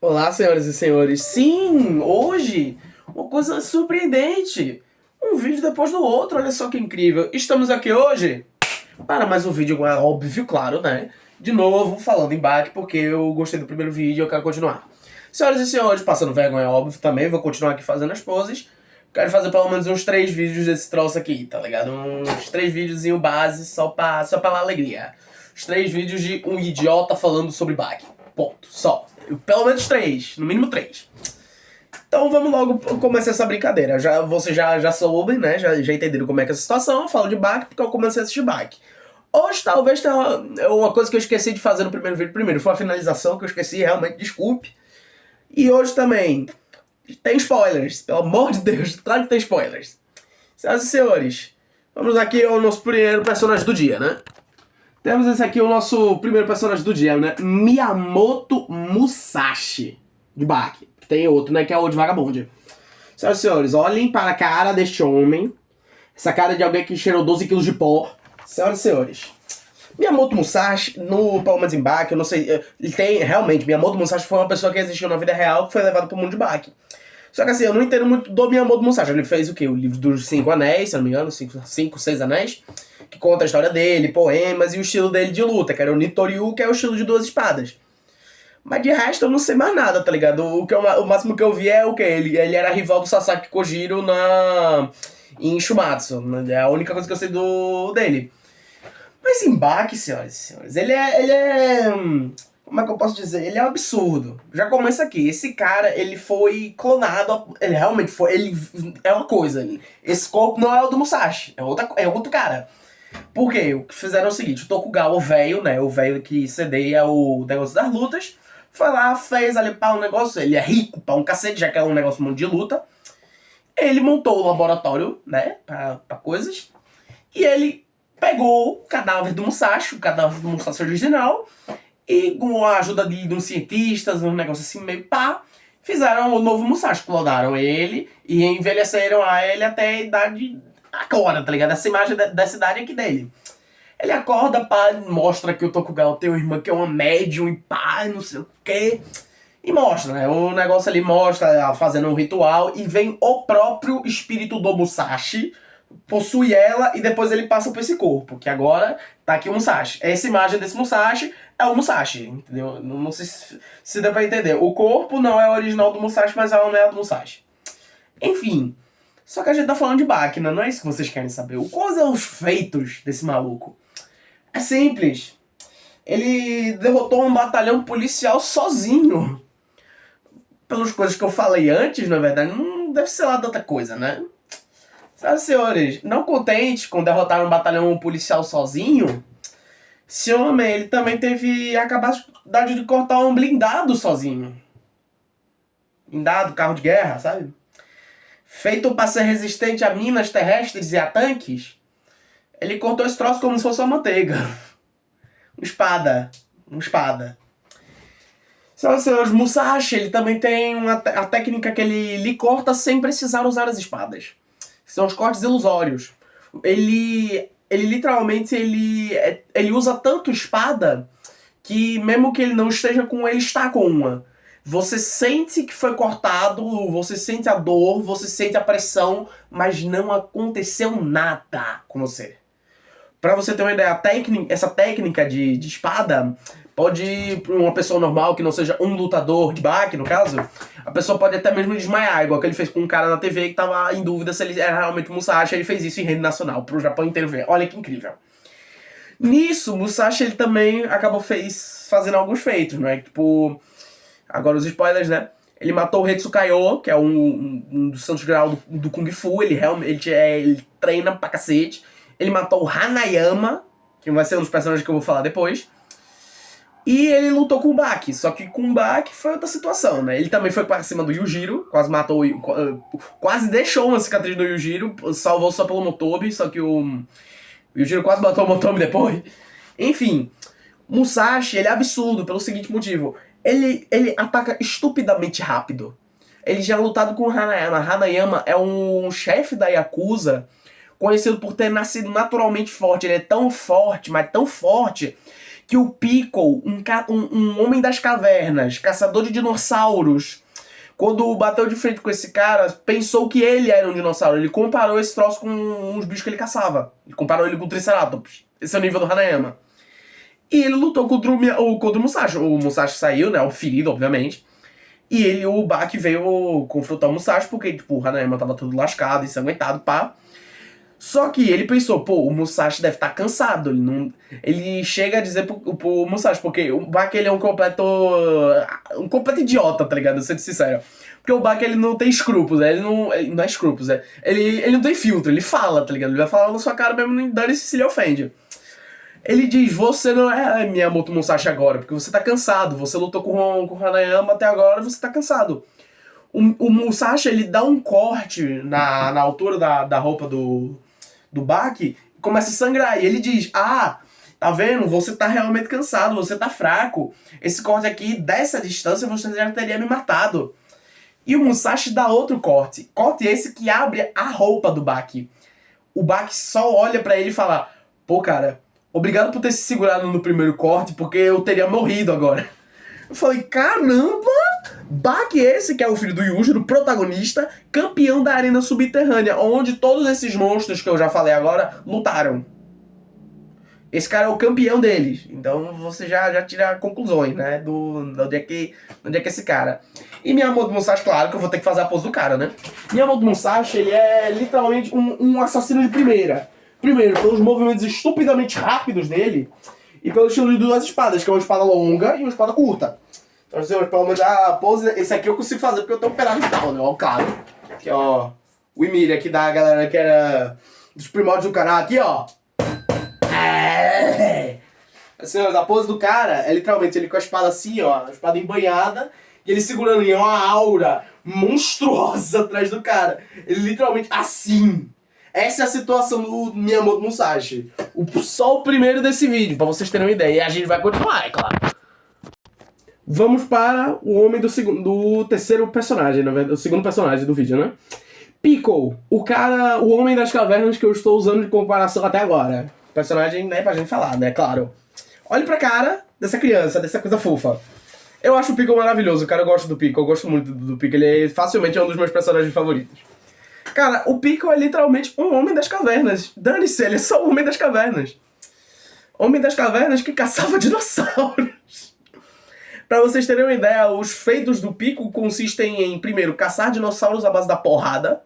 Olá, senhoras e senhores. Sim, hoje, uma coisa surpreendente. Um vídeo depois do outro, olha só que incrível. Estamos aqui hoje para mais um vídeo, é óbvio, claro, né? De novo, falando em bug, porque eu gostei do primeiro vídeo e eu quero continuar. Senhoras e senhores, passando vergonha, óbvio, também vou continuar aqui fazendo as poses. Quero fazer pelo menos uns 3 vídeos desse troço aqui, tá ligado? Uns 3 videozinho base, só pra alegria. Os 3 vídeos de um idiota falando sobre bug. Ponto. Só. Pelo menos 3, no mínimo 3. Então vamos logo começar essa brincadeira. Vocês já soubem, né? Já entenderam como é que é essa situação. Eu falo de bug porque eu comecei a assistir bug. Hoje talvez tenha uma coisa que eu esqueci de fazer no primeiro vídeo. Primeiro, foi a finalização que eu esqueci, realmente, desculpe. E hoje também tem spoilers. Pelo amor de Deus, claro que tem spoilers. Senhoras e senhores, vamos aqui ao nosso primeiro personagem do dia, né? Temos esse aqui, o nosso primeiro personagem do dia, né? Miyamoto Musashi, de Baki. Tem outro, né? Que é o de Vagabond. Senhoras e senhores, olhem para a cara deste homem. Essa cara de alguém que cheirou 12 quilos de pó. Senhoras e senhores, Miyamoto Musashi, pelo menos em Baki, eu não sei... Ele tem, realmente, Miyamoto Musashi foi uma pessoa que existiu na vida real, que foi levado para o mundo de Baki. Só que assim, eu não entendo muito do Miyamoto Musashi. Ele fez o quê? O livro dos 5 Anéis, se não me engano, 5, 6 Anéis, que conta a história dele, poemas e o estilo dele de luta, que era o Nitoryu, que é o estilo de 2 espadas. Mas de resto eu não sei mais nada, tá ligado? O máximo que eu vi é o quê? Ele era rival do Sasaki Kojiro em Shumatsu. Né? É a única coisa que eu sei dele. Mas em Baki, senhoras e senhores, ele é como é que eu posso dizer? Ele é um absurdo. Já começa aqui. Esse cara, ele foi clonado. Ele realmente foi. Ele é uma coisa. Esse corpo não é o do Musashi. É outro cara. Por quê? O que fizeram é o seguinte: o Tokugawa, o velho, né? O velho que cedeia o negócio das lutas. Foi lá, fez ali para um negócio. Ele é rico para um cacete, já que é um negócio muito de luta. Ele montou o laboratório, né? Pra coisas. E ele pegou o cadáver do Musashi, original. E com a ajuda de uns cientistas, um negócio assim meio pá, fizeram o novo Musashi, clonaram ele e envelheceram a ele até a idade agora, tá ligado? Essa imagem dessa idade aqui dele. Ele acorda, pá, mostra que o Tokugawa tem uma irmã que é uma médium e pá, não sei o quê. E mostra, né? O negócio ali mostra ela fazendo um ritual e vem o próprio espírito do Musashi, possui ela e depois ele passa por esse corpo, que agora tá aqui o Musashi. Essa imagem desse Musashi é o Musashi, entendeu? Não sei se dá pra entender. O corpo não é o original do Musashi, mas é o anel do Musashi. Enfim, só que a gente tá falando de Baki, não é isso que vocês querem saber. Quais são os feitos desse maluco? É simples. Ele derrotou um batalhão policial sozinho. Pelas coisas que eu falei antes, na verdade, não deve ser lá de outra coisa, né? Senhoras e senhores, não contente com derrotar um batalhão policial sozinho, esse homem, ele também teve a capacidade de cortar um blindado sozinho. Blindado, carro de guerra, sabe? Feito para ser resistente a minas terrestres e a tanques, ele cortou esse troço como se fosse uma manteiga. Uma espada. Senhoras e senhores, Musashi, ele também tem a técnica que ele corta sem precisar usar as espadas. São os cortes ilusórios. Ele literalmente, ele usa tanto espada que mesmo que ele não esteja com, ele está com uma. Você sente que foi cortado, você sente a dor, você sente a pressão, mas não aconteceu nada com você. Pra você ter uma ideia, essa técnica de espada pode, pra uma pessoa normal que não seja um lutador de Baki, no caso, a pessoa pode até mesmo desmaiar, igual que ele fez com um cara na TV que tava em dúvida se ele era realmente o Musashi. Ele fez isso em rede nacional, pro Japão inteiro ver. Olha que incrível. Nisso, Musashi ele também acabou fazendo alguns feitos, né? Tipo, agora os spoilers, né? Ele matou o Hetsukayo, que é um dos santos grau do Kung Fu. Ele treina pra cacete. Ele matou o Hanayama, que vai ser um dos personagens que eu vou falar depois. E ele lutou com o Baki, só que com o Baki foi outra situação, né? Ele também foi para cima do Yujiro, quase deixou uma cicatriz do Yujiro, salvou só pelo Motobi, só que o Yujiro quase matou o Motobi depois. Enfim, Musashi, ele é absurdo pelo seguinte motivo. Ele ataca estupidamente rápido. Ele já lutado com o Hanayama. Hanayama é um chefe da Yakuza, conhecido por ter nascido naturalmente forte. Ele é tão forte, mas tão forte, que o Piccolo, um homem das cavernas, caçador de dinossauros, quando bateu de frente com esse cara, pensou que ele era um dinossauro. Ele comparou esse troço com uns bichos que ele caçava. Ele comparou ele com o Triceratops. Esse é o nível do Hanayama. E ele lutou contra o Musashi. O Musashi saiu, né? Ferido, obviamente. E o Baki veio confrontar o Musashi porque, tipo, o Hanayama tava todo lascado, ensanguentado, pá. Só que ele pensou, pô, o Musashi deve estar cansado. Ele chega a dizer pro Musashi, porque o Baki ele é um completo idiota, tá ligado? Sendo sincero. Porque o Baki ele não tem escrúpulos, ele não é escrúpulos, ele não tem filtro, ele fala, tá ligado? Ele vai falar na sua cara mesmo, dane-se se ele ofende. Ele diz, você não é Miyamoto Musashi agora, porque você tá cansado, você lutou com o Hanayama até agora, você tá cansado. O Musashi, ele dá um corte na altura da roupa do Baki, começa a sangrar, e ele diz, tá vendo, você tá realmente cansado, você tá fraco, esse corte aqui, dessa distância, você já teria me matado. E o Musashi dá outro corte esse que abre a roupa do Baki. O Baki só olha pra ele e fala, pô cara, obrigado por ter se segurado no primeiro corte, porque eu teria morrido agora. Eu falei, caramba! Baki esse, que é o filho do Yujiro, protagonista, campeão da arena subterrânea, onde todos esses monstros que eu já falei agora lutaram. Esse cara é o campeão deles. Então você já tira conclusões, né? De onde é que esse cara. E Miyamoto Musashi, claro que eu vou ter que fazer a pose do cara, né? Miyamoto Musashi, ele é literalmente um assassino de primeira. Primeiro, pelos movimentos estupidamente rápidos dele, e pelo estilo de duas espadas, que é uma espada longa e uma espada curta. Então, assim, pelo menos a pose, esse aqui eu consigo fazer porque eu tenho um pedaço de tal, né? Ó, claro. Aqui, ó. O Emília aqui da galera que era dos primórdios do canal. Aqui, ó. Assim, ó, a pose do cara é literalmente ele com a espada assim, ó. A espada embanhada. E ele segurando em uma aura monstruosa atrás do cara. Ele literalmente assim. Essa é a situação do Miyamoto Musashi. Só o primeiro desse vídeo, pra vocês terem uma ideia. E a gente vai continuar, é claro. Vamos para o homem do terceiro personagem, na verdade, o segundo personagem do vídeo, né? Piccolo, o homem das cavernas que eu estou usando de comparação até agora. Personagem, né, pra gente falar, né, claro. Olhe pra cara dessa criança, dessa coisa fofa. Eu acho o Piccolo maravilhoso, cara, eu gosto do Piccolo, eu gosto muito do Piccolo, ele facilmente é um dos meus personagens favoritos. Cara, o Piccolo é literalmente um homem das cavernas. Dane-se, ele é só um homem das cavernas. Homem das cavernas que caçava dinossauros. Pra vocês terem uma ideia, os feitos do Piccolo consistem em, primeiro, caçar dinossauros à base da porrada.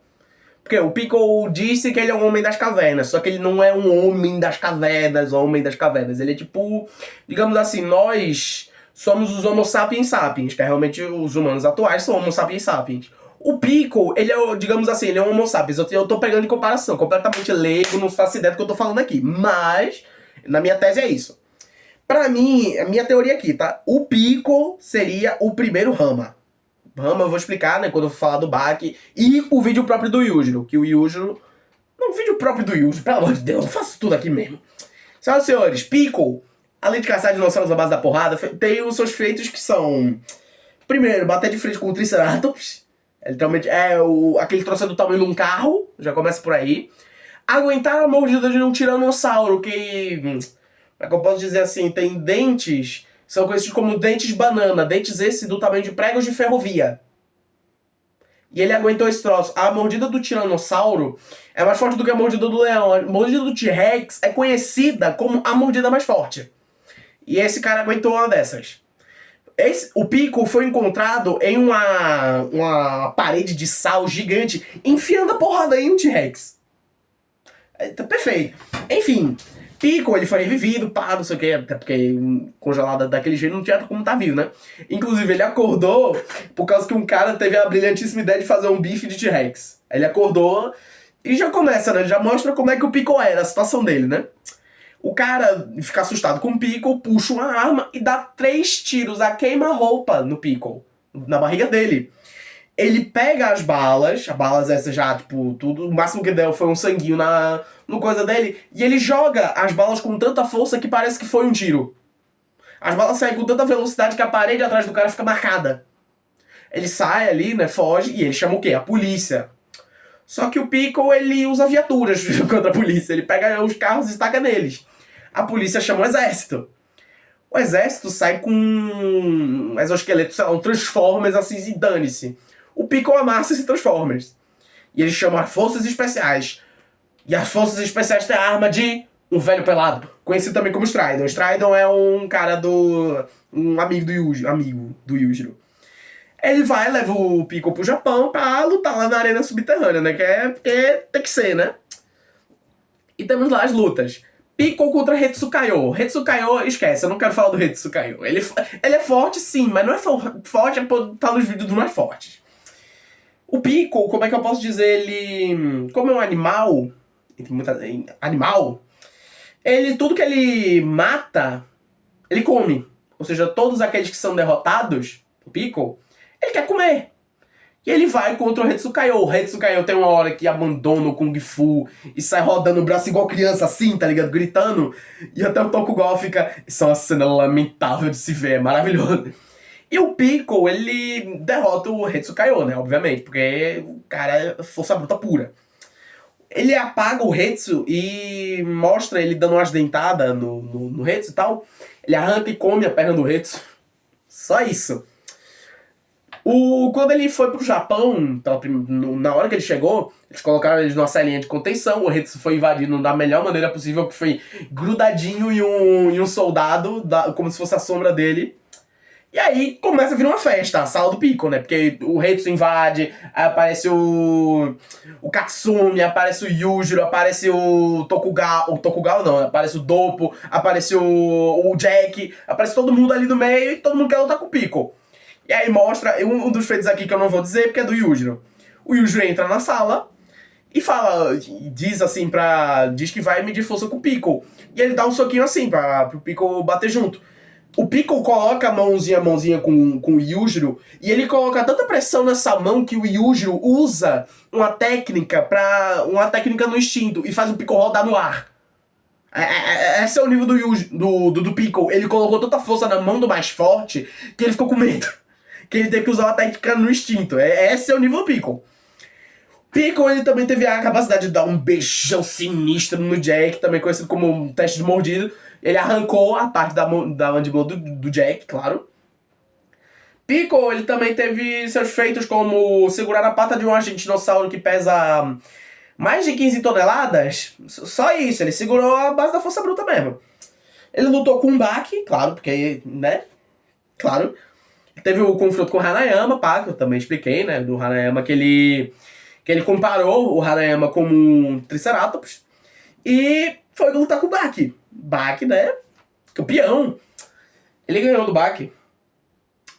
Porque o Piccolo disse que ele é um homem das cavernas, só que ele não é um homem das cavernas, Ele é tipo, digamos assim, nós somos os Homo sapiens sapiens, que é realmente os humanos atuais são Homo sapiens sapiens. O Piccolo, ele é, digamos assim, ele é um Homo sapiens. Eu tô pegando em comparação, completamente leigo, não faço ideia do que eu tô falando aqui. Mas, na minha tese é isso. Pra mim, a minha teoria aqui, tá? O Piccolo seria o primeiro Hama. Hama eu vou explicar, né, quando eu for falar do Baki. E o vídeo próprio do Yujiro, que o Yujiro... Não, o vídeo próprio do Yujiro, pelo amor de Deus, eu faço tudo aqui mesmo. Senhoras e senhores, Piccolo, além de caçar dinossauros à base da porrada, tem os seus feitos que são... Primeiro, bater de frente com o Triceratops. Literalmente aquele troço do tamanho de um carro, já começa por aí. Aguentar a mordida de um tiranossauro que... Como é que eu posso dizer assim? Tem dentes, são conhecidos como dentes banana, dentes esse do tamanho de pregos de ferrovia. E ele aguentou esse troço. A mordida do tiranossauro é mais forte do que a mordida do leão. A mordida do T-Rex é conhecida como a mordida mais forte. E esse cara aguentou uma dessas. O Piccolo foi encontrado em uma parede de sal gigante, enfiando a porrada em um T-Rex. Tá perfeito. Enfim, Piccolo, ele foi revivido, pá, não sei o que, até porque congelado daquele jeito não tinha como tá vivo, né? Inclusive, ele acordou por causa que um cara teve a brilhantíssima ideia de fazer um bife de T-Rex. Ele acordou e já começa, né? Já mostra como é que o Piccolo era, a situação dele, né? O cara fica assustado com o Piccolo, puxa uma arma e dá 3 tiros a queima-roupa no Piccolo, na barriga dele. Ele pega as balas essas já, tipo, tudo, o máximo que deu foi um sanguinho no coisa dele, e ele joga as balas com tanta força que parece que foi um tiro. As balas saem com tanta velocidade que a parede atrás do cara fica marcada. Ele sai ali, né, foge, e ele chama o quê? A polícia. Só que o Piccolo, ele usa viaturas contra a polícia, ele pega os carros e estaca neles. A polícia chama o exército. O exército sai com um exoesqueleto, sei lá, um Transformers assim, e dane-se. O Piccolo amassa esse Transformers. E eles chamam as Forças Especiais. E as Forças Especiais têm a arma de um velho pelado, conhecido também como Stridon. Stridon é um cara um amigo do Yujiro. Ele vai, leva o Piccolo pro Japão pra lutar lá na arena subterrânea, né? Porque tem que ser, né? E temos lá as lutas. Piccolo contra Hetsukayo. Hetsukayo, esquece, eu não quero falar do Hetsukayo. Ele é forte sim, mas não é forte, é por estar nos vídeos dos mais fortes. O Piccolo, como é que eu posso dizer, ele... Como é um animal... Animal... Tudo que ele mata, ele come. Ou seja, todos aqueles que são derrotados, o Piccolo, ele quer comer. E ele vai contra o Hetsukayo. O Hetsukayo tem uma hora que abandona o Kung Fu e sai rodando o braço igual criança assim, tá ligado? Gritando. E até o Tokugao fica... Isso é uma cena lamentável de se ver, é maravilhoso. E o Piccolo, ele derrota o Hetsukayo, né? Obviamente, porque o cara é força bruta pura. Ele apaga o Hetsu e mostra ele dando umas dentadas no Hetsu e tal. Ele arranca e come a perna do Hetsu. Só isso. Quando ele foi pro Japão, na hora que ele chegou, eles colocaram ele numa celinha de contenção. O Hetsu foi invadido da melhor maneira possível, que foi grudadinho em um soldado, como se fosse a sombra dele. E aí começa a vir uma festa, a sala do Piccolo, né? Porque o Hetsu invade, aparece o Katsumi, aparece o Yujiro, aparece o Tokugao não, aparece o Doppo, aparece o Jack, aparece todo mundo ali no meio e todo mundo quer lutar com o Piccolo. E aí mostra, um dos feitos aqui que eu não vou dizer porque é do Yujiro. O Yujiro entra na sala e fala, diz que vai medir força com o Piccolo. E ele dá um soquinho assim pro Piccolo bater junto. O Piccolo coloca a mãozinha com o Yujiro e ele coloca tanta pressão nessa mão que o Yujiro usa uma técnica no instinto e faz o Piccolo rodar no ar. Esse é o nível do Piccolo. Ele colocou tanta força na mão do mais forte que ele ficou com medo. Que ele teve que usar uma técnica no instinto. Esse é o nível do Piccolo. Piccolo, ele também teve a capacidade de dar um beijão sinistro no Jack, também conhecido como um teste de mordido. Ele arrancou a parte da mandíbula do Jack, claro. Piccolo, ele também teve seus feitos como segurar a pata de um agente dinossauro que pesa mais de 15 toneladas. Só isso, ele segurou a base da força bruta mesmo. Ele lutou com o Baki, claro, porque, né? Claro. Teve o confronto com o Hanayama, que eu também expliquei, né? Do Hanayama, que ele comparou o Hanayama como um Triceratops. E foi lutar com o Baki. Baki, né? Campeão. Ele ganhou do Baki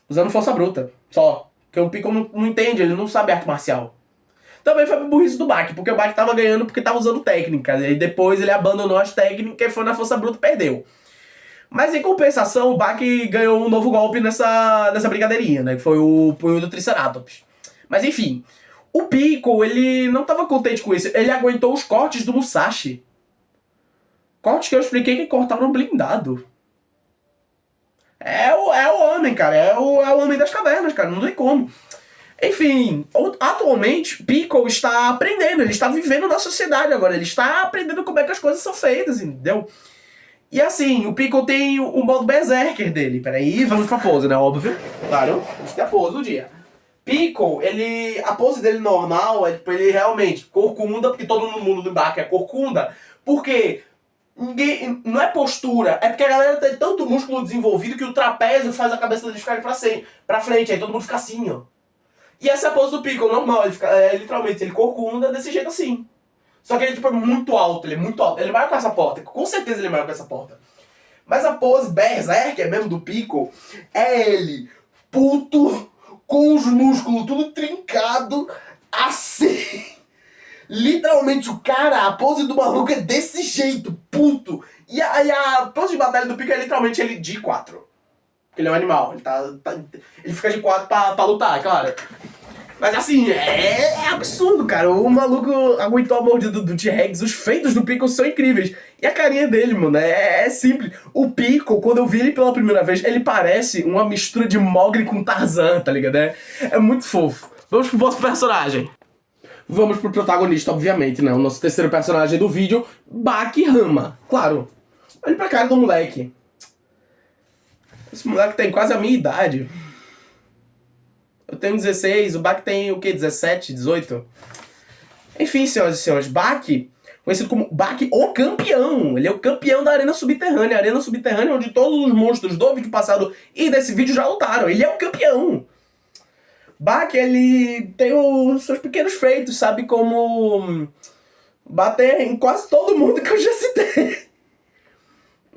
usando força bruta. Só. Porque o Piccolo não entende, ele não sabe arte marcial. Também foi pro burrice do Baki, porque o Baki tava ganhando porque tava usando técnicas. E depois ele abandonou as técnicas e foi na força bruta e perdeu. Mas em compensação, o Baki ganhou um novo golpe nessa brincadeirinha, né? Que foi o punho do Triceratops. Mas enfim, o Piccolo, ele não tava contente com isso. Ele aguentou os cortes do Musashi. Cortes que eu expliquei que cortaram blindado. É o homem, cara. É o homem das cavernas, cara. Não tem como. Enfim, atualmente, Piccolo está aprendendo. Ele está vivendo na sociedade agora. Ele está aprendendo como é que as coisas são feitas, entendeu? E assim, o Piccolo tem o modo Berserker dele. Peraí, vamos pra pose, né? Óbvio. Claro, vamos ter a pose do dia. Piccolo, a pose dele normal é tipo, ele realmente corcunda, porque todo mundo do embarque é corcunda. Porque não é postura, é porque a galera tem tanto músculo desenvolvido que o trapézio faz a cabeça dele ficar pra frente, aí todo mundo fica assim, ó. E essa é a pose do Piccolo normal, ele fica, literalmente, ele corcunda desse jeito assim. Só que ele tipo, é muito alto, ele é muito alto. Ele é maior que essa porta, com certeza ele é maior que essa porta. Mas a pose Berserker mesmo do Piccolo é ele, puto, com os músculos tudo trincado, assim. Literalmente o cara, a pose do maluco é desse jeito, puto. E a pose de batalha do Piccolo é literalmente ele de 4. Ele é um animal, ele fica de 4 pra lutar, é claro. Mas assim, é absurdo, cara. O maluco aguentou a mordida do T-Rex. Os feitos do Piccolo são incríveis. E a carinha dele, mano, é simples. O Piccolo, quando eu vi ele pela primeira vez, ele parece uma mistura de Mowgli com Tarzan, tá ligado? É muito fofo. Vamos pro nosso personagem. Vamos pro protagonista, obviamente, né? O nosso terceiro personagem do vídeo, Baki Hanma. Claro. Olha pra cara do moleque. Esse moleque tem quase a minha idade. Eu tenho 16, o Bach tem o quê? 17, 18? Enfim, senhoras e senhores, Bach, conhecido como Bach o campeão. Ele é o campeão da Arena Subterrânea. A Arena Subterrânea onde todos os monstros do vídeo passado e desse vídeo já lutaram. Ele é o campeão. Bach, ele tem os seus pequenos feitos, sabe? Como bater em quase todo mundo que eu já citei.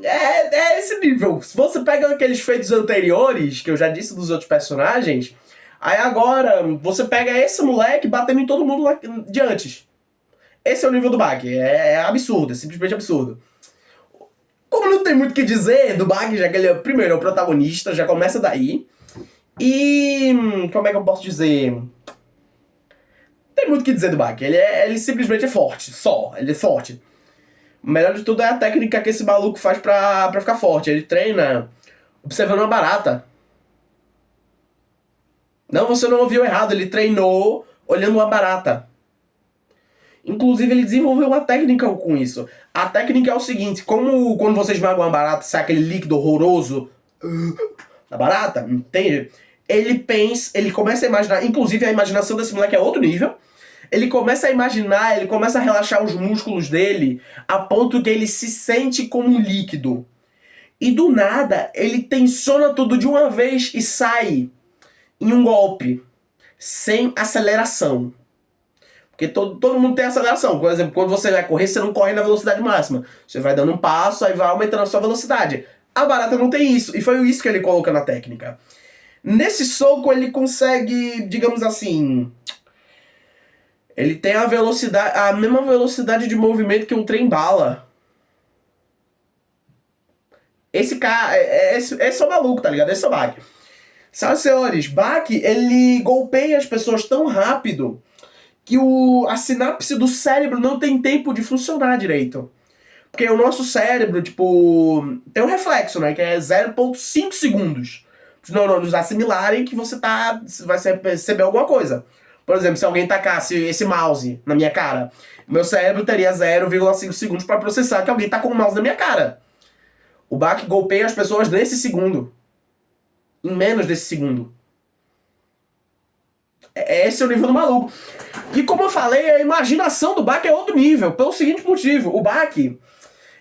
É esse nível. Se você pega aqueles feitos anteriores, que eu já disse dos outros personagens, aí agora você pega esse moleque batendo em todo mundo lá de antes. Esse é o nível do Bach. É absurdo, é simplesmente absurdo. Como não tem muito o que dizer do Bach, já que ele primeiro é o protagonista, já começa daí. E como é que eu posso dizer? Não tem muito o que dizer do Bach. Ele simplesmente é forte, só. Ele é forte. O melhor de tudo é a técnica que esse maluco faz pra ficar forte. Ele treina observando uma barata. Não, você não ouviu errado. Ele treinou olhando uma barata. Inclusive, ele desenvolveu uma técnica com isso. A técnica é o seguinte. Como quando você esmaga uma barata, sai aquele líquido horroroso da barata, entende? Ele começa a imaginar. Inclusive, a imaginação desse moleque é outro nível. Ele começa a imaginar, ele começa a relaxar os músculos dele a ponto que ele se sente como um líquido. E do nada, ele tensiona tudo de uma vez e sai em um golpe, sem aceleração. Porque todo mundo tem aceleração. Por exemplo, quando você vai correr, você não corre na velocidade máxima. Você vai dando um passo, aí vai aumentando a sua velocidade. A barata não tem isso, e foi isso que ele coloca na técnica. Nesse soco, ele consegue, digamos assim... Ele tem a mesma velocidade de movimento que um trem-bala. Esse cara, esse é o maluco, tá ligado? Esse é o Bach. Senhoras e senhores, Bach, ele golpeia as pessoas tão rápido que a sinapse do cérebro não tem tempo de funcionar direito. Porque o nosso cérebro, tipo, tem um reflexo, né? Que é 0,5 segundos. Os neurônios assimilarem que você vai perceber alguma coisa. Por exemplo, se alguém tacasse esse mouse na minha cara, meu cérebro teria 0,5 segundos para processar que alguém tacou o mouse na minha cara. O Bach golpeia as pessoas nesse segundo. Em menos desse segundo. Esse é o nível do maluco. E como eu falei, a imaginação do Bach é outro nível. Pelo seguinte motivo. O Bach,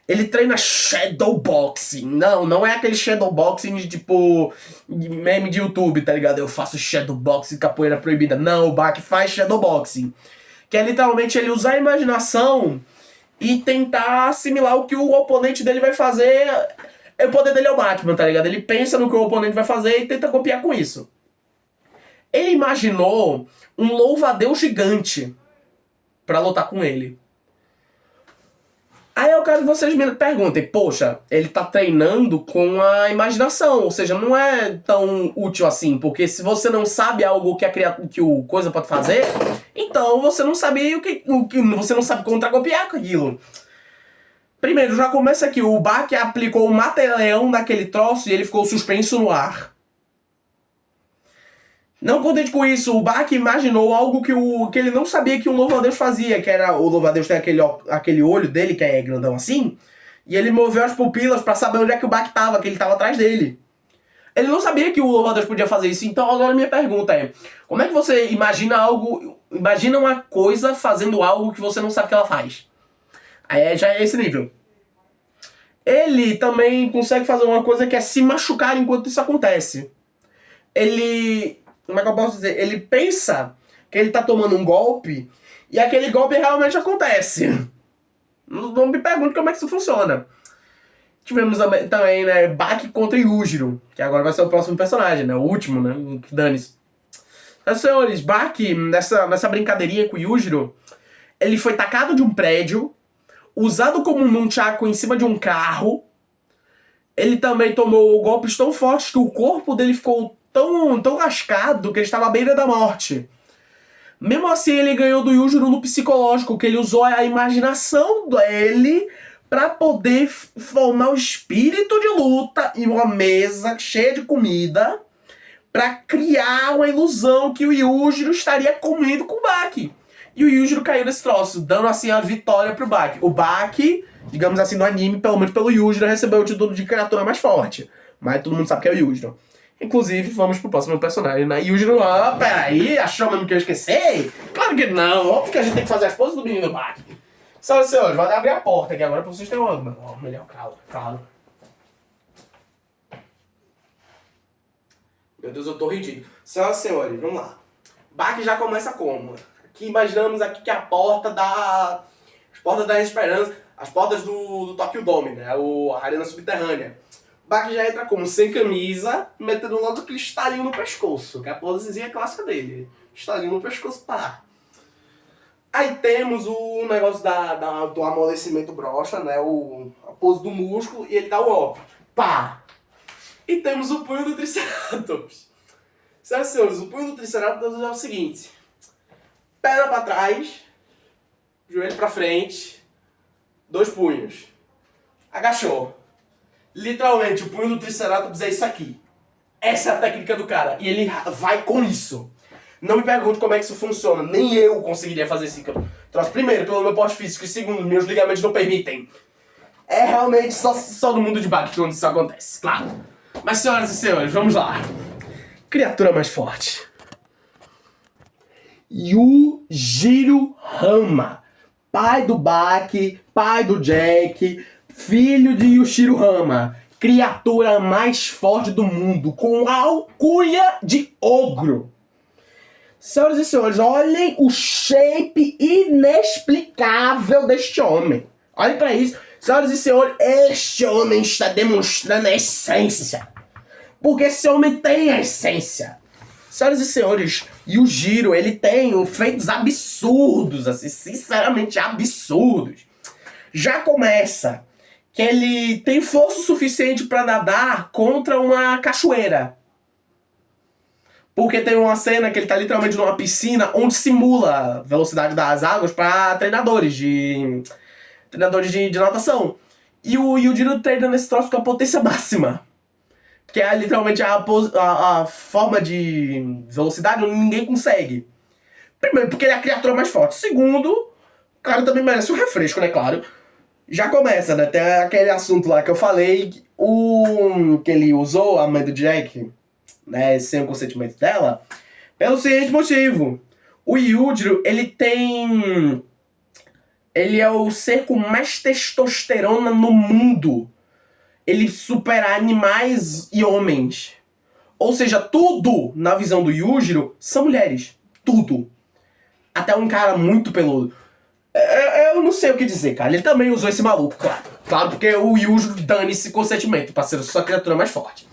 ele treina shadowboxing. Não é aquele shadowboxing de tipo meme de YouTube, tá ligado? Eu faço shadowboxing, capoeira proibida. Não, o Bach faz shadowboxing. Que é literalmente ele usar a imaginação e tentar assimilar o que o oponente dele vai fazer. O poder dele é o Batman, tá ligado? Ele pensa no que o oponente vai fazer e tenta copiar com isso. Ele imaginou um louva-a-Deus gigante pra lutar com ele. Aí eu quero que vocês me perguntem, poxa, ele tá treinando com a imaginação, ou seja, não é tão útil assim, porque se você não sabe algo que o coisa pode fazer, então você não sabe você não sabe contracopiar aquilo. Primeiro, já começa aqui, o Bach aplicou o mata-leão naquele troço e ele ficou suspenso no ar. Não contente com isso, o Bach imaginou algo que ele não sabia que um louva-a-Deus fazia, que era o louva-a-Deus tem aquele olho dele que é grandão assim, e ele moveu as pupilas pra saber onde é que o Bach tava, que ele tava atrás dele. Ele não sabia que o louva-a-Deus podia fazer isso, então agora minha pergunta é, como é que você imagina uma coisa fazendo algo que você não sabe que ela faz? Aí já é esse nível. Ele também consegue fazer uma coisa que é se machucar enquanto isso acontece. Como é que eu posso dizer? Ele pensa que ele tá tomando um golpe e aquele golpe realmente acontece. Não me pergunte como é que isso funciona. Tivemos também, né, Bach contra Yujiro, que agora vai ser o próximo personagem, né? O último, né? Dane-se. Mas, senhores, Bach, nessa brincadeirinha com o Yujiro, ele foi tacado de um prédio, usado como um nunchaku em cima de um carro. Ele também tomou golpes tão fortes que o corpo dele ficou tão lascado que ele estava à beira da morte. Mesmo assim, ele ganhou do Yujiro no psicológico, que ele usou a imaginação dele para poder formar o espírito de luta e uma mesa cheia de comida para criar uma ilusão que o Yujiro estaria comendo com o Bach. E o Yujiro caiu nesse troço, dando assim a vitória pro Bach. O Bach, digamos assim, no anime, pelo menos pelo Yujiro, recebeu o título de criatura mais forte. Mas todo mundo sabe que é o Yujiro. Inclusive, vamos pro próximo personagem, né? Yujiro, peraí, achou mesmo que eu esqueci? Claro que não, óbvio que a gente tem que fazer as poses do menino Baki. Senhoras e senhores, vai abrir a porta aqui agora pra vocês terem uma... melhor, claro. Meu Deus, eu tô ridículo. Senhoras e senhores, vamos lá. Baki já começa como? Aqui imaginamos aqui que é a porta da... As portas da esperança, as portas do Tokyo Dome, né? A arena subterrânea. Baki já entra como? Sem camisa, metendo logo aquele estalinho no pescoço, que é a posezinha clássica dele. Estalinho no pescoço, pá. Aí temos o negócio do amolecimento broxa, né? A pose do músculo, e ele dá o golpe. Pá! E temos o punho do Triceratops. Senhoras e senhores, o punho do Triceratops é o seguinte. Perna pra trás, joelho pra frente, 2 punhos. Agachou. Literalmente, o punho do Triceratops é isso aqui. Essa é a técnica do cara. E ele vai com isso. Não me pergunte como é que isso funciona. Nem eu conseguiria fazer esse troço. Primeiro, pelo meu porte físico. E segundo, meus ligamentos não permitem. É realmente só no mundo de Baki onde isso acontece. Claro. Mas, senhoras e senhores, vamos lá. Criatura mais forte. Yujiro Hama. Pai do Baki, pai do Jack, filho de Yushiro Hama. Criatura mais forte do mundo, com alcunha de ogro. Senhoras e senhores, olhem o shape inexplicável deste homem. Olhem pra isso. Senhoras e senhores, este homem está demonstrando a essência. Porque esse homem tem a essência. Senhoras e senhores, Yujiro, ele tem feitos absurdos, assim, sinceramente absurdos. Já começa que ele tem força suficiente para nadar contra uma cachoeira. Porque tem uma cena que ele tá literalmente numa piscina onde simula a velocidade das águas para treinadores de natação. E o Yujiro treina nesse troço com a potência máxima. Que é literalmente a forma de velocidade onde ninguém consegue. Primeiro, porque ele é a criatura mais forte. Segundo, o cara também merece um refresco, né? Claro. Já começa, né? Tem aquele assunto lá que eu falei, que ele usou a mãe do Jack, né? Sem o consentimento dela, pelo seguinte motivo. O Yujiro, ele é o ser com mais testosterona no mundo. Ele supera animais e homens. Ou seja, tudo na visão do Yujiro são mulheres. Tudo. Até um cara muito peludo. Eu não sei o que dizer, cara. Ele também usou esse maluco, claro. Claro, porque o Yujiro dane-se consentimento, parceiro. Sua criatura mais forte.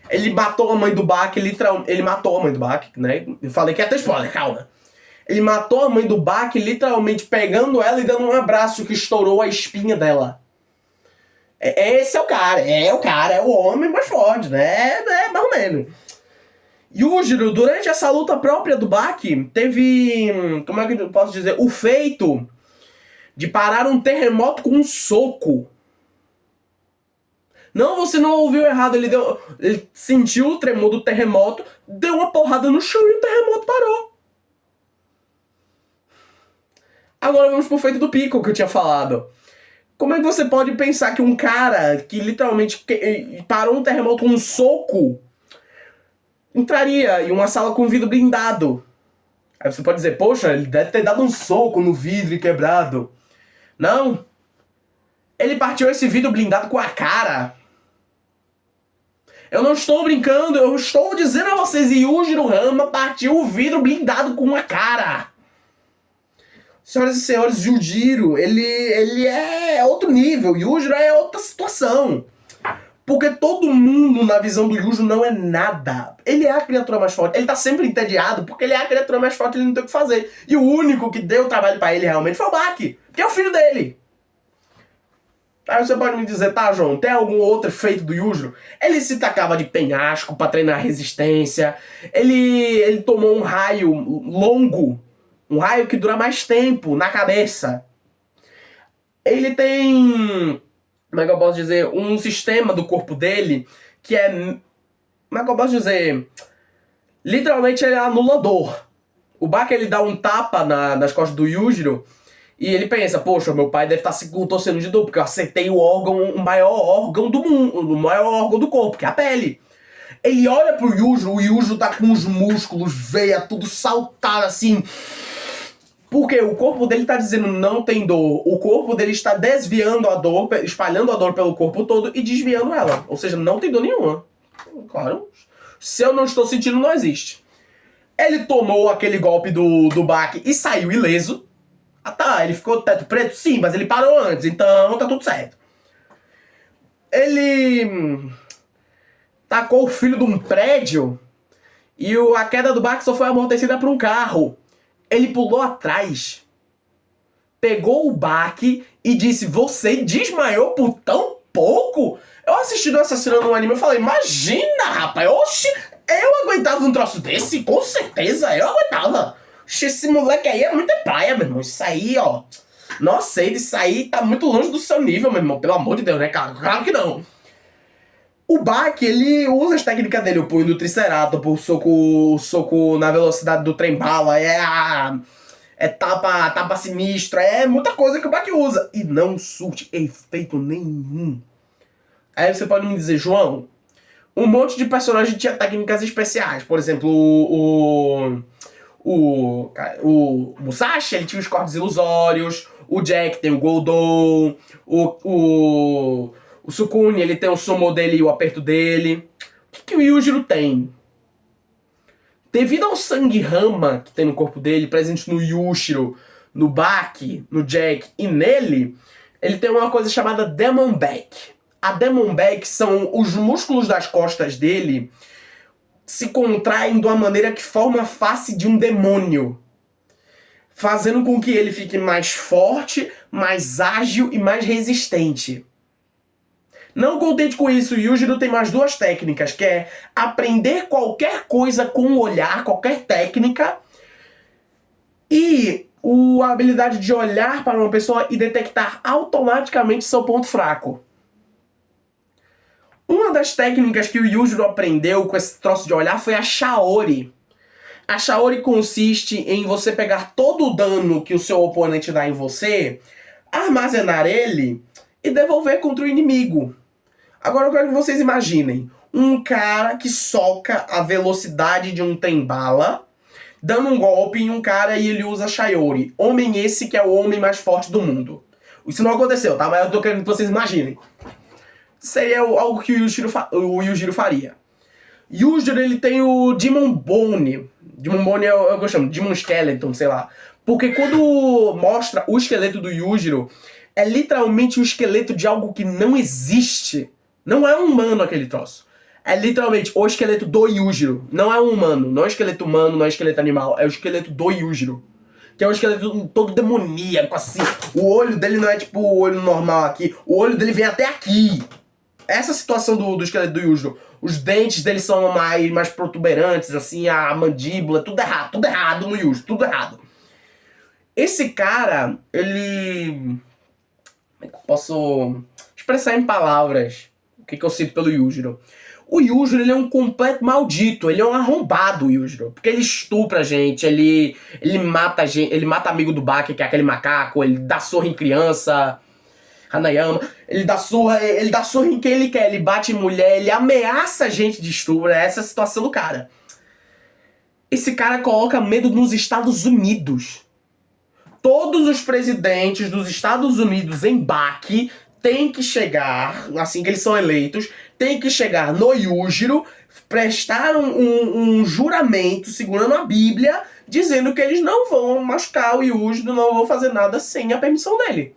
Ele matou a mãe do Baki, literalmente. Ele matou a mãe do Baki, né? Eu falei que ia ter spoiler, calma. Ele matou a mãe do Baki, literalmente pegando ela e dando um abraço que estourou a espinha dela. Esse é o cara, é o homem mais forte, né? É mais ou menos. Yujiro, durante essa luta própria do Baki, teve, como é que eu posso dizer, o feito de parar um terremoto com um soco. Não, você não ouviu errado, ele sentiu o tremor do terremoto, deu uma porrada no chão e o terremoto parou. Agora vamos pro feito do Piccolo que eu tinha falado. Como é que você pode pensar que um cara que literalmente parou um terremoto com um soco entraria em uma sala com vidro blindado? Aí você pode dizer, poxa, ele deve ter dado um soco no vidro e quebrado. Não. Ele partiu esse vidro blindado com a cara. Eu não estou brincando, eu estou dizendo a vocês, Yujiro Hama partiu o vidro blindado com a cara. Senhoras e senhores, Yujiro, ele é outro nível. Yujiro é outra situação. Porque todo mundo, na visão do Yujiro, não é nada. Ele é a criatura mais forte. Ele tá sempre entediado porque ele é a criatura mais forte e ele não tem o que fazer. E o único que deu trabalho pra ele realmente foi o Baki, que é o filho dele. Aí você pode me dizer, tá, João, tem algum outro feito do Yujiro? Ele se tacava de penhasco pra treinar resistência. Ele tomou um raio longo. Um raio que dura mais tempo na cabeça. Ele tem, como é que eu posso dizer, um sistema do corpo dele que é, como é que eu posso dizer, literalmente ele é anulador. O Baki, ele dá um tapa nas costas do Yujiro E ele pensa, poxa, meu pai deve estar se contorcendo de dor, porque eu acertei o maior órgão do mundo, o maior órgão do corpo, que é a pele. Ele olha pro Yujiro, o Yujiro tá com os músculos, veia, tudo saltado assim. Porque o corpo dele tá dizendo não tem dor. O corpo dele está desviando a dor, espalhando a dor pelo corpo todo e desviando ela. Ou seja, não tem dor nenhuma. Claro, se eu não estou sentindo, não existe. Ele tomou aquele golpe do baque e saiu ileso. Ah tá, ele ficou teto preto? Sim, mas ele parou antes, então tá tudo certo. Ele tacou o filho de um prédio e a queda do baque só foi amortecida por um carro. Ele pulou atrás, pegou o baque e disse, você desmaiou por tão pouco? Eu assisti do Assassinando no anime e falei, imagina, rapaz, oxi, eu aguentava um troço desse, com certeza, eu aguentava. Oxi, esse moleque aí é muita praia, meu irmão, isso aí, ó, nossa, isso aí tá muito longe do seu nível, meu irmão, pelo amor de Deus, né, cara, claro que não. O Baki, ele usa as técnicas dele, o punho do Triceratops, o soco na velocidade do trem-bala, é tapa sinistra, é muita coisa que o Baki usa. E não surte efeito nenhum. Aí você pode me dizer, João, um monte de personagem tinha técnicas especiais. Por exemplo, o Musashi, ele tinha os cortes ilusórios, o Jack tem o Goldou, o Sukune, ele tem o sumo dele e o aperto dele. O que o Yujiro tem? Devido ao sangue rama que tem no corpo dele, presente no Yushiro, no Baki, no Jack e nele, ele tem uma coisa chamada Demon Back. A Demon Back são os músculos das costas dele se contraem de uma maneira que forma a face de um demônio, fazendo com que ele fique mais forte, mais ágil e mais resistente. Não contente com isso, o Yujiro tem mais duas técnicas, que é aprender qualquer coisa com o olhar, qualquer técnica, e a habilidade de olhar para uma pessoa e detectar automaticamente seu ponto fraco. Uma das técnicas que o Yujiro aprendeu com esse troço de olhar foi a Shaori. A Shaori consiste em você pegar todo o dano que o seu oponente dá em você, armazenar ele e devolver contra o inimigo. Agora eu quero que vocês imaginem um cara que soca a velocidade de um trem-bala, dando um golpe em um cara e ele usa Shaori. Homem esse que é o homem mais forte do mundo. Isso não aconteceu, tá? Mas eu tô querendo que vocês imaginem. Seria algo que o Yujiro faria. Yujiro, ele tem o Demon Bone. Demon Bone é o que eu chamo, Demon Skeleton, sei lá. Porque quando mostra o esqueleto do Yujiro, é literalmente o esqueleto de algo que não existe. Não é um humano aquele troço. É literalmente o esqueleto do Yujiro. Não é um humano, não é um esqueleto humano, não é um esqueleto animal. É o esqueleto do Yujiro. Que é um esqueleto todo demoníaco, assim. O olho dele não é tipo o olho normal aqui. O olho dele vem até aqui. Essa situação do esqueleto do Yujiro. Os dentes dele são mais protuberantes, assim, a mandíbula, tudo errado no Yujiro, tudo errado. Esse cara, ele... Como é que eu posso expressar em palavras o que eu sinto pelo Yujiro? O Yujiro, ele é um completo maldito, ele é um arrombado, o Yujiro. Porque ele estupra a gente, ele mata a gente, ele mata amigo do Baki, que é aquele macaco, ele dá surra em criança... Hanayama, ele dá surra em quem ele quer, ele bate em mulher, ele ameaça a gente de estupro, essa é a situação do cara. Esse cara coloca medo nos Estados Unidos. Todos os presidentes dos Estados Unidos em Baki têm que chegar, assim que eles são eleitos, têm que chegar no Yujiro, prestar um juramento, segurando a Bíblia, dizendo que eles não vão machucar o Yujiro, não vão fazer nada sem a permissão dele.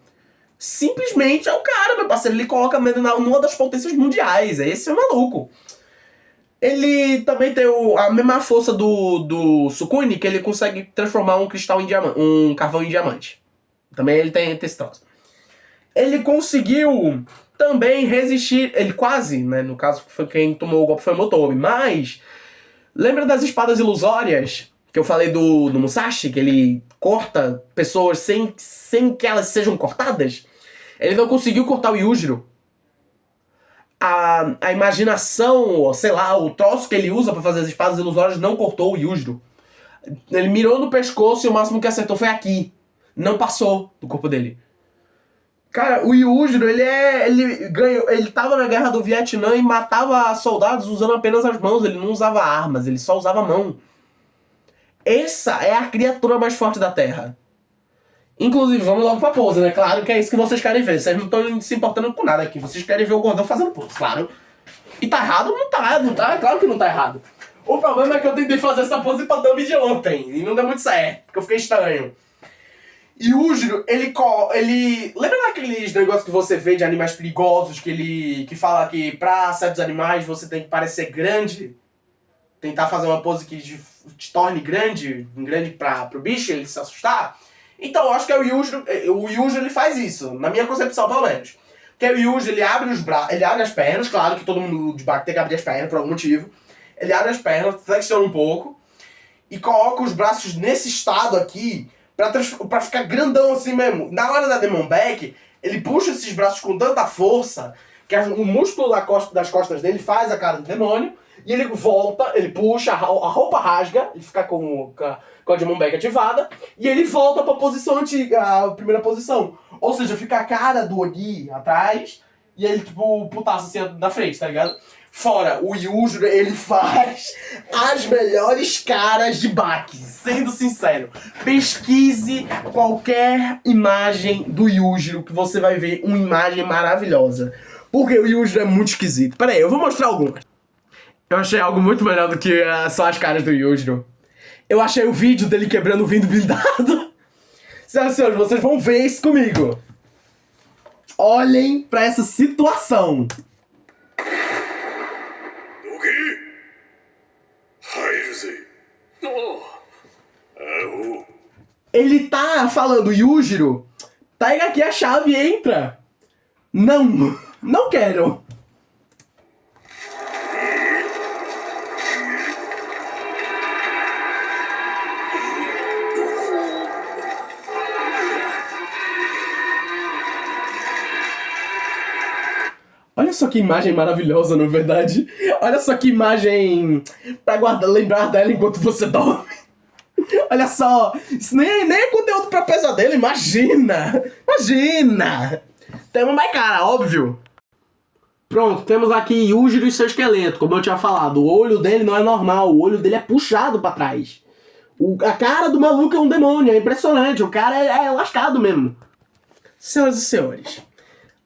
Simplesmente é o cara, meu parceiro. Ele coloca medo numa das potências mundiais. Esse é o maluco. Ele também tem a mesma força do Sukune, que ele consegue transformar um cristal em diamante, um carvão em diamante. Também ele tem esse troço. Ele conseguiu também resistir. Ele quase, né? No caso, foi quem tomou o golpe foi o Motobi. Mas lembra das espadas ilusórias? Que eu falei do Musashi, que ele corta pessoas sem que elas sejam cortadas? Ele não conseguiu cortar o Yujiro. A imaginação, sei lá, o troço que ele usa pra fazer as espadas ilusórias não cortou o Yujiro. Ele mirou no pescoço e o máximo que acertou foi aqui. Não passou do corpo dele. Cara, o Yujiro, ele tava na guerra do Vietnã e matava soldados usando apenas as mãos. Ele não usava armas, ele só usava a mão. Essa é a criatura mais forte da Terra. Inclusive, vamos logo pra pose, né? Claro que é isso que vocês querem ver. Vocês não estão se importando com nada aqui. Vocês querem ver o gordão fazendo pose, claro. E tá errado? Não tá. Claro que não tá errado. O problema é que eu tentei fazer essa pose pra dummy de ontem. E não deu muito certo, porque eu fiquei estranho. E o Yujiro, ele... Lembra daqueles negócios que você vê de animais perigosos, que fala que pra certos animais você tem que parecer grande? Tentar fazer uma pose que te torne grande pro bicho, ele se assustar? Então, eu acho que o Yujiro ele faz isso, na minha concepção pelo menos. Porque o Yujiro, ele abre as pernas, claro que todo mundo de baixo tem que abrir as pernas por algum motivo. Ele abre as pernas, flexiona um pouco, e coloca os braços nesse estado aqui, pra ficar grandão assim mesmo. Na hora da Demon Back, ele puxa esses braços com tanta força que o músculo das costas dele faz a cara do demônio. E ele volta, ele puxa, a roupa rasga, ele fica com a Demon Back ativada. E ele volta pra posição antiga, a primeira posição. Ou seja, fica a cara do Oni atrás e ele tipo putaço assim na frente, tá ligado? Fora, o Yujiro, ele faz as melhores caras de Baki. Sendo sincero, pesquise qualquer imagem do Yujiro que você vai ver uma imagem maravilhosa. Porque o Yujiro é muito esquisito. Pera aí, eu vou mostrar algumas. Eu achei algo muito melhor do que só as caras do Yujiro. Eu achei o vídeo dele quebrando o vidro blindado. Senhoras e senhores, vocês vão ver isso comigo. Olhem pra essa situação. Ele tá falando, Yujiro, pega aqui a chave e entra. Não quero. Olha só que imagem maravilhosa, na verdade. Olha só que imagem pra lembrar dela enquanto você dorme. Olha só, isso nem é conteúdo pra pesadelo, imagina! Temos mais cara, óbvio. Pronto, temos aqui Yujiro e seu esqueleto, como eu tinha falado. O olho dele não é normal, o olho dele é puxado pra trás. A cara do maluco é um demônio, é impressionante, o cara é lascado mesmo. Senhoras e senhores,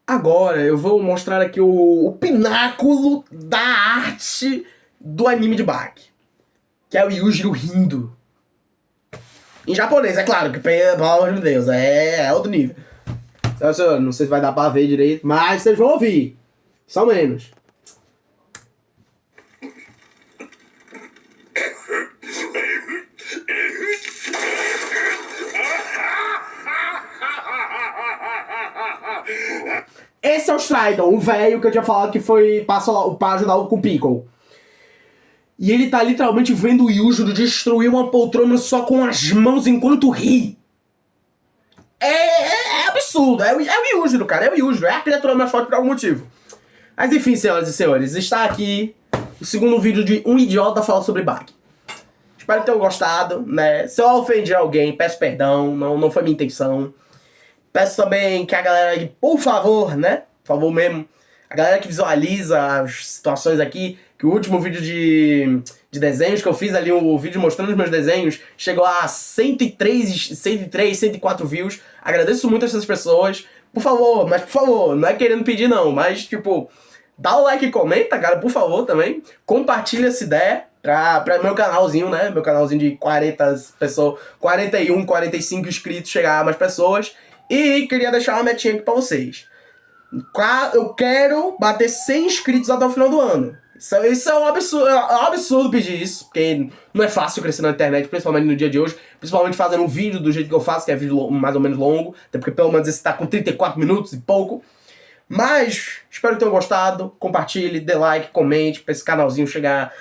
agora eu vou mostrar aqui o pináculo da arte do anime de Baki. Que é o Yujiro rindo. Em japonês, é claro, que pelo amor de Deus, é outro nível. Não sei se vai dar pra ver direito, mas vocês vão ouvir. Só menos. Esse é o Stridon, o velho que eu tinha falado que foi pra ajudar com o Piccolo. E ele tá literalmente vendo o Yujiro destruir uma poltrona só com as mãos enquanto ri. É absurdo, é o Yujiro, cara, é o Yujiro, é a criatura mais forte por algum motivo. Mas enfim, senhoras e senhores, está aqui o segundo vídeo de um idiota falando sobre Baki. Espero que tenham gostado, né? Se eu ofendi alguém, peço perdão, não foi minha intenção. Peço também que a galera, por favor, né? Por favor mesmo, a galera que visualiza as situações aqui, que o último vídeo de desenhos que eu fiz ali, o vídeo mostrando os meus desenhos, chegou a 104 views. Agradeço muito a essas pessoas. Por favor, não é querendo pedir não, mas tipo, dá o like e comenta, cara, por favor também. Compartilha essa ideia pra meu canalzinho, né? Meu canalzinho de 40 pessoas, 41, 45 inscritos, chegar a mais pessoas. E queria deixar uma metinha aqui pra vocês. Eu quero bater 100 inscritos até o final do ano. Isso é um absurdo pedir isso, porque não é fácil crescer na internet, principalmente no dia de hoje, principalmente fazendo um vídeo do jeito que eu faço, que é vídeo mais ou menos longo, até porque pelo menos esse tá com 34 minutos e pouco. Mas espero que tenham gostado, compartilhe, dê like, comente, pra esse canalzinho chegar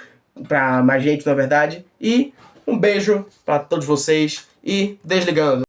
pra mais gente, na verdade. E um beijo pra todos vocês e desligando.